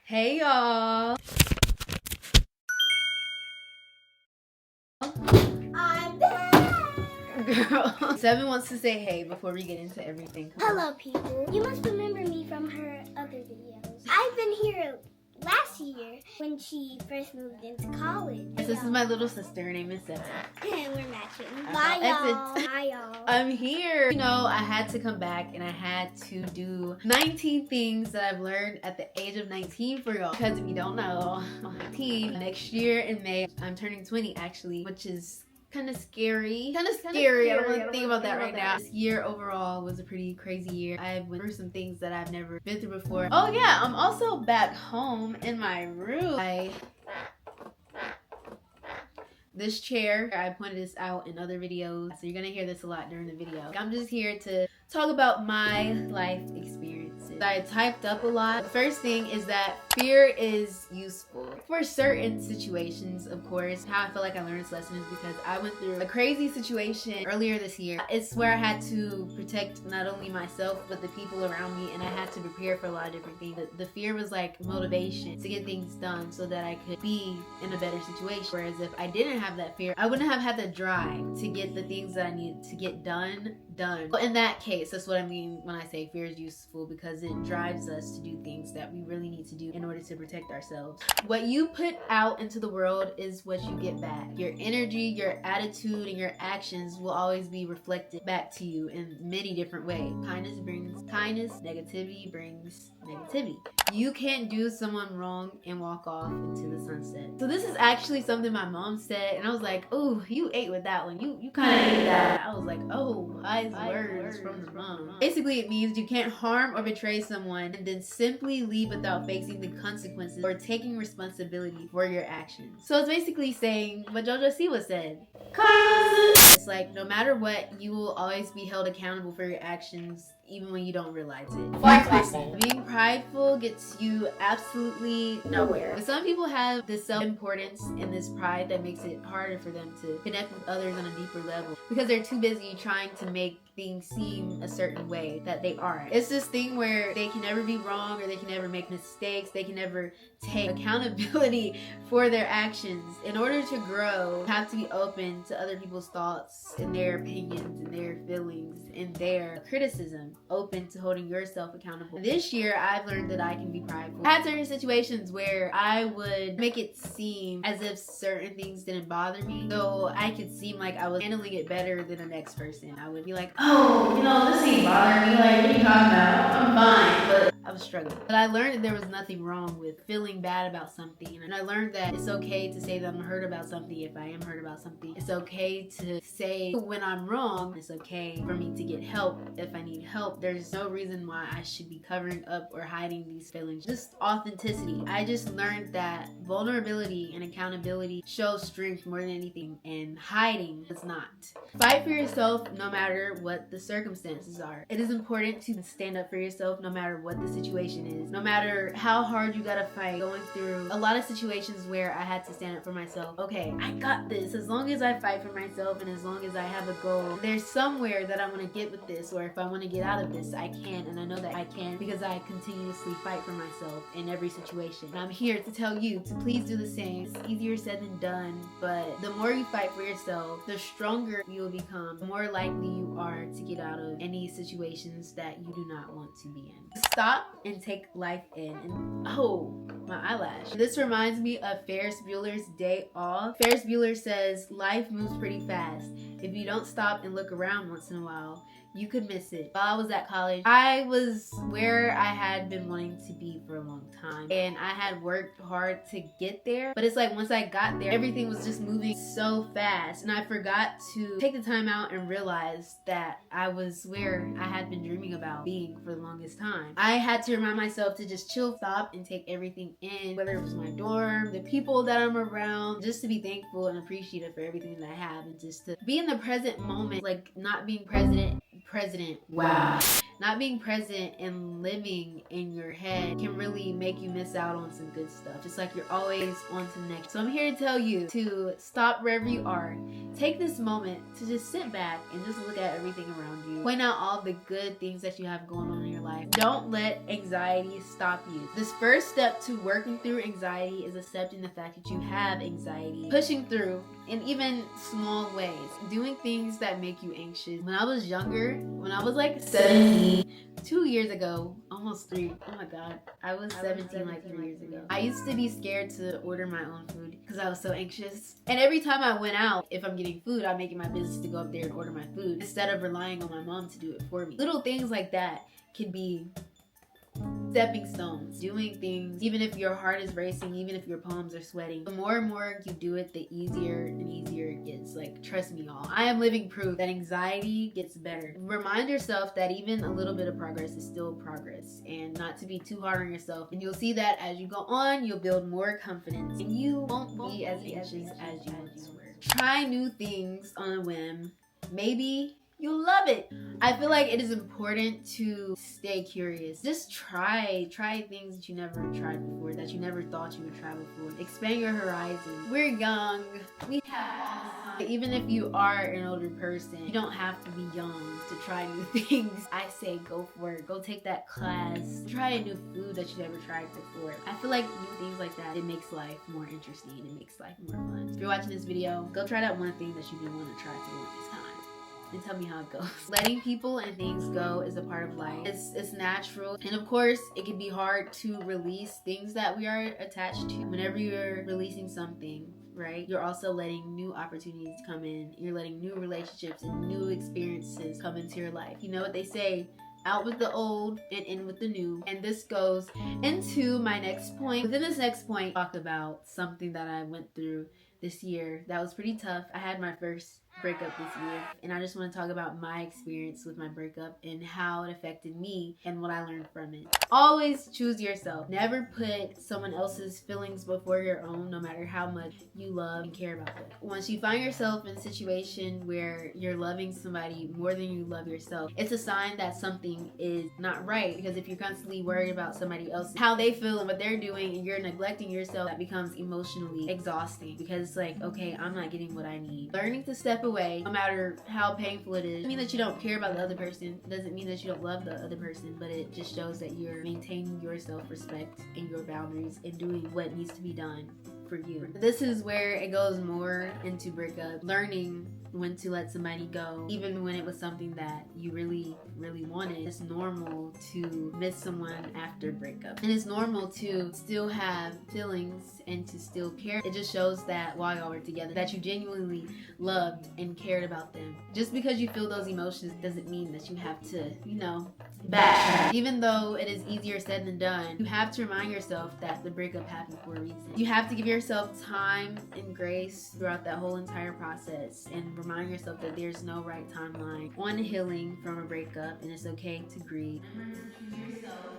Hey y'all. I'm back. Girl. Seven wants to say hey before we get into everything. Hello people. You must remember me from her other videos. I've been here last year when she first moved into college. This is my little sister. Her name is Seven. And we're matching. Bye, y'all. Bye y'all. I'm here. You know, I had to come back and I had to do 19 things that I've learned at the age of 19 for y'all. Because if you don't know, I'm 19. Next year in May, I'm turning 20 actually, which is kind of scary. I don't want to think about that right now. This year overall was a pretty crazy year. I've went through some things that I've never been through before. Oh yeah, I'm also back home in my room. This chair, I pointed this out in other videos, so you're gonna hear this a lot during the video. I'm just here to talk about my life experiences. I typed up a lot. The first thing is that fear is useful for certain situations, of course. How I feel like I learned this lesson is because I went through a crazy situation earlier this year. It's where I had to protect not only myself, but the people around me, and I had to prepare for a lot of different things. The fear was like motivation to get things done so that I could be in a better situation. Whereas if I didn't have that fear, I wouldn't have had the drive to get the things that I needed to get done. Well, in that case, that's what I mean when I say fear is useful, because it drives us to do things that we really need to do in order to protect ourselves. What you put out into the world is what you get back. Your energy, your attitude, and your actions will always be reflected back to you in many different ways. Kindness brings kindness, negativity brings negativity. You can't do someone wrong and walk off into the sunset. So this is actually something my mom said, and I was like, oh, you ate with that one. You kind of ate that. I was like, oh, wise words from the mom. Basically, it means you can't harm or betray someone and then simply leave without facing the consequences or taking responsibility for your actions. So it's basically saying what JoJo Siwa said. It's like, no matter what, you will always be held accountable for your actions, even when you don't realize it. Fourth lesson. Being prideful gets you absolutely nowhere. But some people have this self-importance and this pride that makes it harder for them to connect with others on a deeper level because they're too busy trying to make things seem a certain way that they aren't. It's this thing where they can never be wrong, or they can never make mistakes. They can never take accountability for their actions. In order to grow, you have to be open to other people's thoughts and their opinions and their feelings and their criticism, open to holding yourself accountable. This year, I've learned that I can be prideful. I had certain situations where I would make it seem as if certain things didn't bother me, so I could seem like I was handling it better than the next person. I would be like, oh, you know, this ain't bothering me, like, what are you talking about? I'm fine, but I was struggling. But I learned that there was nothing wrong with feeling bad about something, and I learned that it's okay to say that I'm hurt about something if I am hurt about something. It's okay to say when I'm wrong. It's okay for me to get help if I need help. There's no reason why I should be covering up or hiding these feelings. Just authenticity. I just learned that vulnerability and accountability shows strength more than anything, and hiding does not. Fight for yourself no matter what the circumstances are. It is important to stand up for yourself no matter what the situation is. No matter how hard you gotta fight. Going through a lot of situations where I had to stand up for myself. Okay, I got this. As long as I fight for myself and as long as I have a goal, there's somewhere that I want to get with this, or if I want to get out of this, I can, and I know that I can because I continuously fight for myself in every situation. And I'm here to tell you to please do the same. It's easier said than done, but the more you fight for yourself, the stronger you will become, the more likely you are to get out of any situations that you do not want to be in. Stop and take life in. And oh, my eyelash. This reminds me of Ferris Bueller's Day Off. Ferris Bueller says, life moves pretty fast. If you don't stop and look around once in a while, you could miss it. While I was at college, I was where I had been wanting to be for a long time, and I had worked hard to get there, but it's like once I got there, everything was just moving so fast, and I forgot to take the time out and realize that I was where I had been dreaming about being for the longest time. I had to remind myself to just chill, stop, and take everything in, whether it was my dorm, the people that I'm around, just to be thankful and appreciative for everything that I have, and just to be in the present moment, like not being president. Wow. not being present and living in your head can really make you miss out on some good stuff. Just like you're always on to the next. So I'm here to tell you to stop wherever you are. Take this moment to just sit back and just look at everything around you. Point out all the good things that you have going on in your life. Don't let anxiety stop you. This first step to working through anxiety is accepting the fact that you have anxiety. Pushing through in even small ways. Doing things that make you anxious. When I was younger, when I was like 17, 2 years ago, almost 3. Oh my god. I was 17 like 3 years ago. I used to be scared to order my own food because I was so anxious. And every time I went out, if I'm getting food, I make it my business to go up there and order my food instead of relying on my mom to do it for me. Little things like that can be stepping stones. Doing things, even if your heart is racing, even if your palms are sweating, the more and more you do it, the easier and easier it gets. Like, trust me, y'all. I am living proof that anxiety gets better. Remind yourself that even a little bit of progress is still progress, and not to be too hard on yourself. And you'll see that as you go on, you'll build more confidence, and you won't be as anxious as you once were. Try new things on a whim. Maybe you'll love it. I feel like it is important to stay curious. Just try things that you never tried before, that you never thought you would try before. Expand your horizons. We're young. We have all this time. Even if you are an older person, you don't have to be young to try new things. I say go for it. Go take that class. Try a new food that you never tried before. I feel like new things like that, it makes life more interesting. It makes life more fun. If you're watching this video, go try that one thing that you didn't want to try for the longest time. And tell me how it goes. Letting people and things go is a part of life. It's natural. And of course, it can be hard to release things that we are attached to. Whenever you're releasing something, right, you're also letting new opportunities come in. You're letting new relationships and new experiences come into your life. You know what they say? Out with the old and in with the new. And this goes into my next point. Within this next point, talk about something that I went through this year that was pretty tough. I had my first breakup this year, and I just want to talk about my experience with my breakup and how it affected me and what I learned from it. Always choose yourself. Never put someone else's feelings before your own, no matter how much you love and care about them. Once you find yourself in a situation where you're loving somebody more than you love yourself, it's a sign that something is not right, because if you're constantly worried about somebody else, how they feel and what they're doing, and you're neglecting yourself, that becomes emotionally exhausting, because it's like, okay, I'm not getting what I need. Learning to step away, no matter how painful it is, doesn't mean that you don't care about the other person. It doesn't mean that you don't love the other person, but it just shows that you're maintaining your self-respect and your boundaries and doing what needs to be done for you. This is where it goes more into breakup. Learning when to let somebody go, even when it was something that you really wanted. It's normal to miss someone after breakup, and it's normal to still have feelings and to still care. It just shows that while y'all were together, that you genuinely loved and cared about them. Just because you feel those emotions doesn't mean that you have to, backtrack. Even though it is easier said than done, you have to remind yourself that the breakup happened for a reason. You have to give yourself time and grace throughout that whole entire process, and remind yourself that there's no right timeline on healing from a breakup, and it's okay to grieve.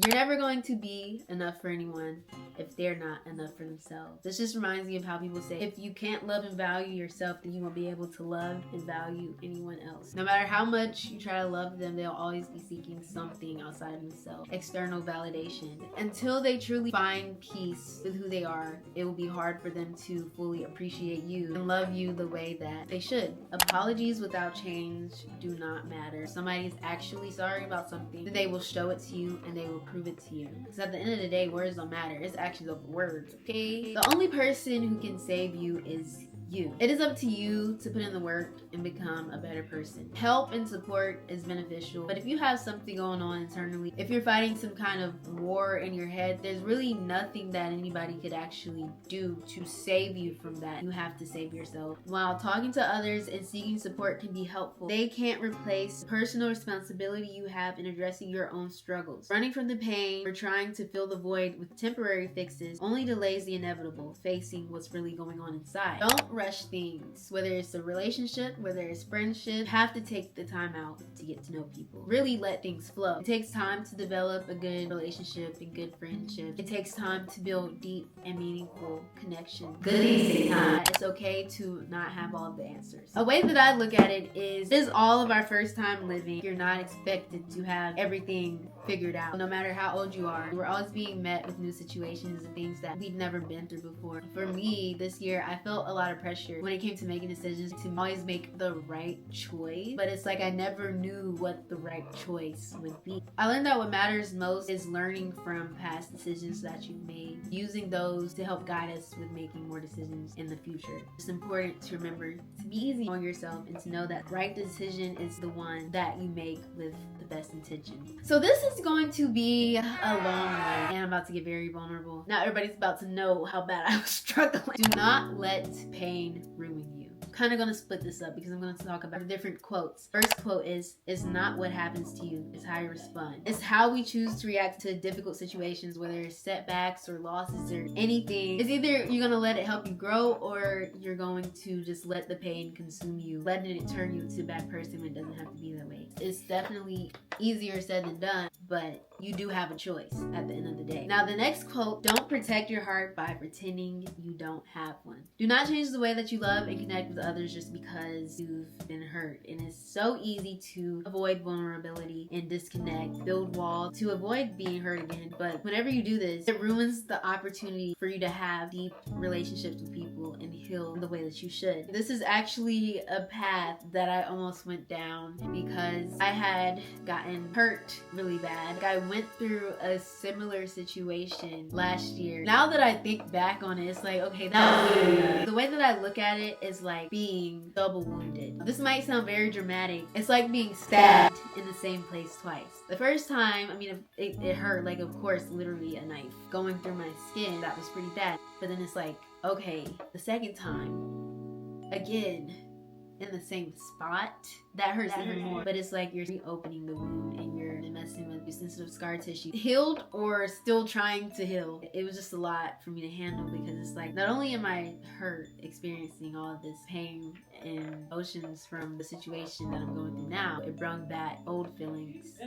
You're never going to be enough for anyone if they're not enough for themselves. This just reminds me of how people say, if you can't love and value yourself, then you won't be able to love and value anyone else. No matter how much you try to love them, they'll always be seeking something outside of themselves, external validation. Until they truly find peace with who they are, it will be hard for them to fully appreciate you and love you the way that they should. Apologies without change do not matter. If somebody is actually sorry about something, then they will show it to you and they will prove it to you. Because at the end of the day, words don't matter. It's actions over words, okay? The only person who can save you is you. It is up to you to put in the work and become a better person. Help and support is beneficial, but if you have something going on internally, if you're fighting some kind of war in your head, there's really nothing that anybody could actually do to save you from that. You have to save yourself. While talking to others and seeking support can be helpful, they can't replace the personal responsibility you have in addressing your own struggles. Running from the pain or trying to fill the void with temporary fixes only delays the inevitable, facing what's really going on inside. Don't rush things. Whether it's a relationship, whether it's friendship, you have to take the time out to get to know people. Really let things flow. It takes time to develop a good relationship and good friendship. It takes time to build deep and meaningful connections. Good things take time. It's okay to not have all of the answers. A way that I look at it is all of our first time living. You're not expected to have everything figured out. No matter how old you are, we're always being met with new situations and things that we've never been through before. For me, this year, I felt a lot of pressure when it came to making decisions to always make the right choice. But it's like I never knew what the right choice would be. I learned that what matters most is learning from past decisions that you've made, using those to help guide us with making more decisions in the future. It's important to remember to be easy on yourself and to know that the right decision is the one that you make with the best intention. So this is going to be a long one, and I'm about to get very vulnerable. Now everybody's about to know how bad I was struggling. Do not let pain ruin you. Kind of gonna split this up because I'm gonna talk about different quotes. First quote is, "It's not what happens to you, it's how you respond." It's how we choose to react to difficult situations, whether it's setbacks or losses or anything. It's either you're gonna let it help you grow, or you're going to just let the pain consume you, letting it turn you into a bad person when it doesn't have to be that way. It's definitely easier said than done, but you do have a choice at the end of the day. Now the next quote, "Don't protect your heart by pretending you don't have one." Do not change the way that you love and connect with others just because you've been hurt. And it's so easy to avoid vulnerability and disconnect, build walls to avoid being hurt again. But whenever you do this, it ruins the opportunity for you to have deep relationships with people and heal the way that you should. This is actually a path that I almost went down because I had gotten hurt really bad. I went through a similar situation last year. Now that I think back on it, it's like, okay, that was weird. The way that I look at it is like being double wounded. This might sound very dramatic. It's like being stabbed in the same place twice. The first time, I mean, it hurt, like, of course, literally a knife going through my skin. That was pretty bad. But then it's like, okay, the second time, again, in the same spot, that hurts even more. But it's like you're reopening the wound and you're messing with your sensitive scar tissue. Healed or still trying to heal. It was just a lot for me to handle because it's like, not only am I hurt experiencing all of this pain and emotions from the situation that I'm going through now, it brought back old feelings.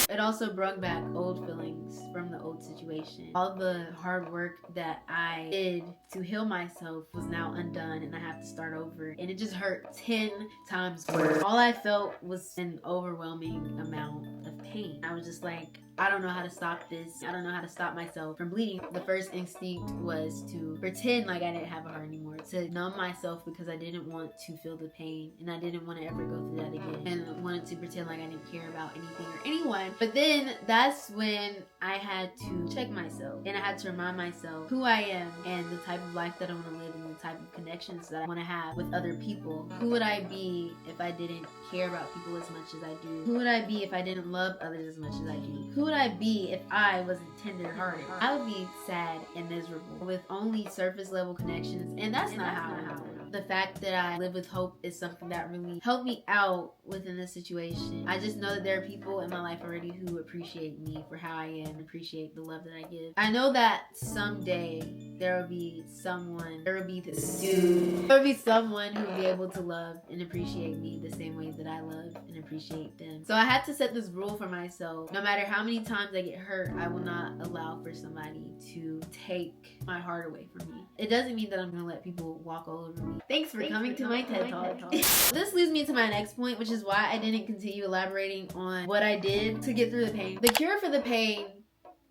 It also brought back old feelings from the old situation. All the hard work that I did to heal myself was now undone and I have to start over. And it just hurt 10 times worse. All I felt was an overwhelming amount of pain. I was just like, I don't know how to stop this. I don't know how to stop myself from bleeding. The first instinct was to pretend like I didn't have a heart anymore, to numb myself because I didn't want to feel the pain and I didn't want to ever go through that again, and wanted to pretend like I didn't care about anything or anyone. But then that's when I had to check myself and I had to remind myself who I am and the type of life that I want to live and the type of connections that I want to have with other people. Who would I be if I didn't care about people as much as I do? Who would I be if I didn't love others as much as I do? Who would I be if I wasn't tender-hearted? I would be sad and miserable with only surface level connections, and that's not how I am. The fact that I live with hope is something that really helped me out within this situation. I just know that there are people in my life already who appreciate me for how I am, appreciate the love that I give. I know that someday there will be someone, there will be this dude, there will be someone who will be able to love and appreciate me the same way that I love and appreciate them. So I had to set this rule for myself. No matter how many times I get hurt, I will not allow for somebody to take my heart away from me. It doesn't mean that I'm gonna let people walk all over me. Thanks for coming to my TED Talk. This leads me to my next point, which is why I didn't continue elaborating on what I did to get through the pain. The cure for the pain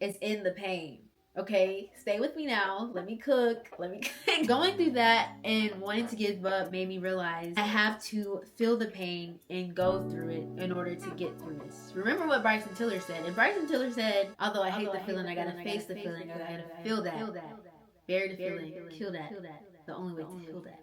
is in the pain. Okay, stay with me now. Let me cook. Going through that and wanting to give up made me realize I have to feel the pain and go through it in order to get through this. Remember what Bryson Tiller said. And Bryson Tiller said, although I hate the feeling, I gotta face the feeling. I gotta feel that. Bury the feeling. Kill that. The only way to heal that.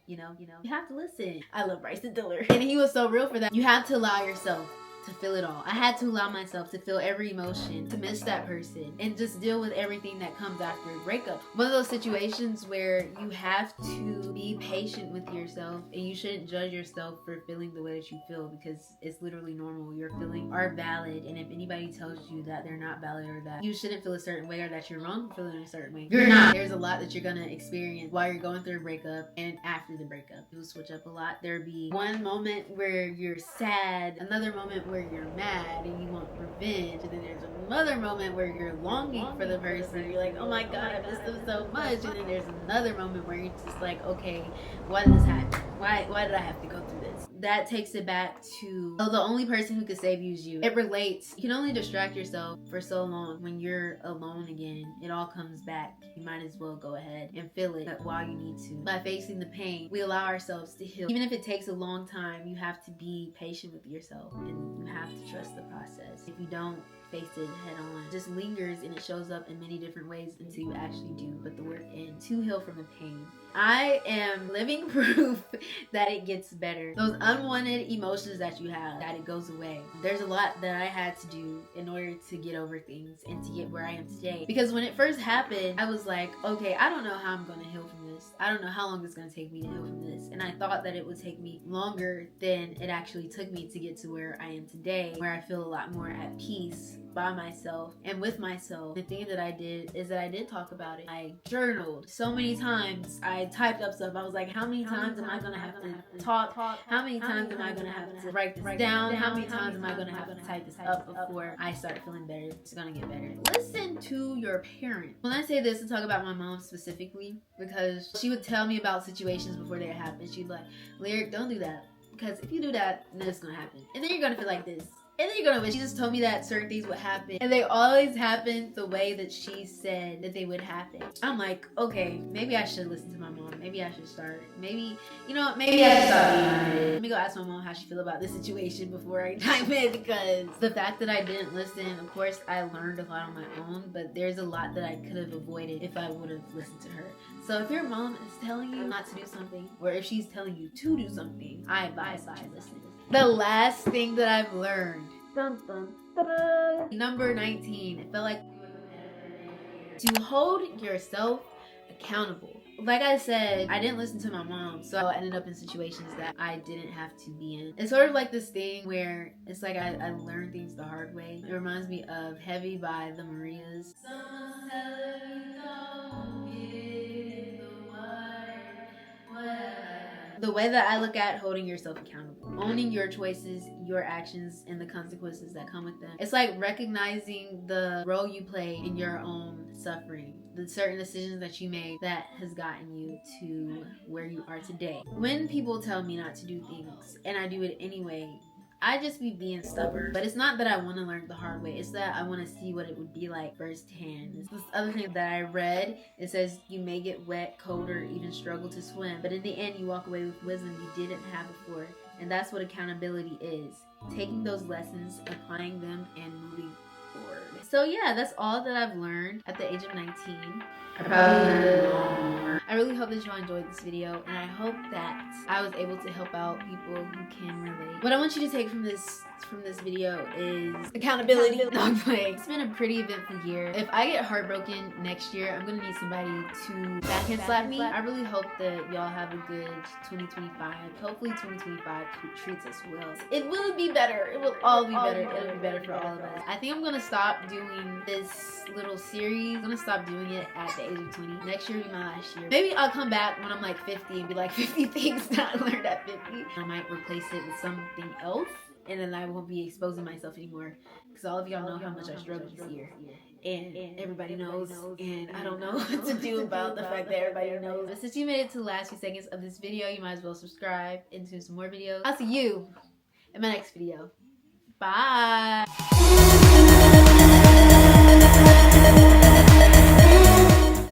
You know, you have to listen. I love Bryson Tiller. And he was so real for that. You have to allow yourself to feel it all. I had to allow myself to feel every emotion, to miss that person, and just deal with everything that comes after a breakup. One of those situations where you have to be patient with yourself, and you shouldn't judge yourself for feeling the way that you feel, because it's literally normal. Your feelings are valid, and if anybody tells you that they're not valid, or that you shouldn't feel a certain way, or that you're wrong for feeling a certain way, you're not. There's a lot that you're gonna experience while you're going through a breakup and after the breakup. You'll switch up a lot. There'll be one moment where you're sad, another moment where you're mad and you want revenge, and then there's another moment where you're longing for the person. You're like, oh my god, I miss them so much. And then there's another moment where you're just like, okay, why did this happen? Why did I have to go through this? That takes it back to, oh, the only person who could save you is you. It relates. You can only distract yourself for so long. When you're alone again, it all comes back. You might as well go ahead and feel it while you need to. By facing the pain, we allow ourselves to heal. Even if it takes a long time, you have to be patient with yourself, and you have to trust the process. If you don't face it head on, it just lingers, and it shows up in many different ways until you actually do put the work in to heal from the pain. I am living proof that it gets better. Those unwanted emotions that you have, that it goes away. There's a lot that I had to do in order to get over things and to get where I am today. Because when it first happened, I was like, okay, I don't know how I'm going to heal from this. I don't know how long it's going to take me to heal from this. And I thought that it would take me longer than it actually took me to get to where I am today, where I feel a lot more at peace by myself and with myself. The thing that I did is that I did talk about it. I journaled so many times. I typed up stuff. I was like, how many times am I gonna have to talk? How many times am I gonna have to write this down? How many times am I gonna have to type this up before I start feeling better? It's gonna get better. Listen to your parents. When I say this, to talk about my mom specifically, because she would tell me about situations before they happened. She'd be like, Lyric, don't do that, because if you do that, then it's gonna happen, and then you're gonna feel like this. And then you're gonna wish. She just told me that certain things would happen, and they always happen the way that she said that they would happen. I'm like, okay, maybe I should listen to my mom. Maybe I should start. Maybe, you know, maybe I should start being on it. Let me go ask my mom how she feel about this situation before I dive in, because the fact that I didn't listen, of course, I learned a lot on my own, but there's a lot that I could have avoided if I would have listened to her. So if your mom is telling you not to do something, or if she's telling you to do something, I advise that you listen. The last thing that I've learned, dun, dun, dun, number 19, it felt like to hold yourself accountable. Like I said, I didn't listen to my mom, so I ended up in situations that I didn't have to be in. It's sort of like this thing where it's like I learned things the hard way. It reminds me of Heavy by the Marias. Someone's telling me don't get in the water. What have I done? The way that I look at holding yourself accountable, owning your choices, your actions, and the consequences that come with them. It's like recognizing the role you play in your own suffering, the certain decisions that you made that has gotten you to where you are today. When people tell me not to do things and I do it anyway, I just be being stubborn. But it's not that I want to learn the hard way. It's that I want to see what it would be like firsthand. It's this other thing that I read. It says you may get wet, cold, or even struggle to swim, but in the end you walk away with wisdom you didn't have before. And that's what accountability is. Taking those lessons, applying them, and moving forward. So yeah, that's all that I've learned at the age of 19. I probably learned a lot more. I really hope that y'all enjoyed this video, and I hope that I was able to help out people who can relate. What I want you to take from this video is accountability. No, I'm playing. It's been a pretty eventful year. If I get heartbroken next year, I'm gonna need somebody to backhand slap me. I really hope that y'all have a good 2025. Hopefully 2025 treats us well. It will be better. It will all be better. It'll be better for all of us. I think I'm gonna stop doing this little series. I'm gonna stop doing it at the age of 20. Next year will be my last year. Maybe I'll come back when I'm like 50 and be like 50 things that I learned at 50. I might replace it with something else, and then I won't be exposing myself anymore, because all of y'all know how much I struggled this year, and everybody knows, and I don't know what to do about the fact that everybody knows. But since you made it to the last few seconds of this video, you might as well subscribe and do some more videos. I'll see you in my next video. Bye.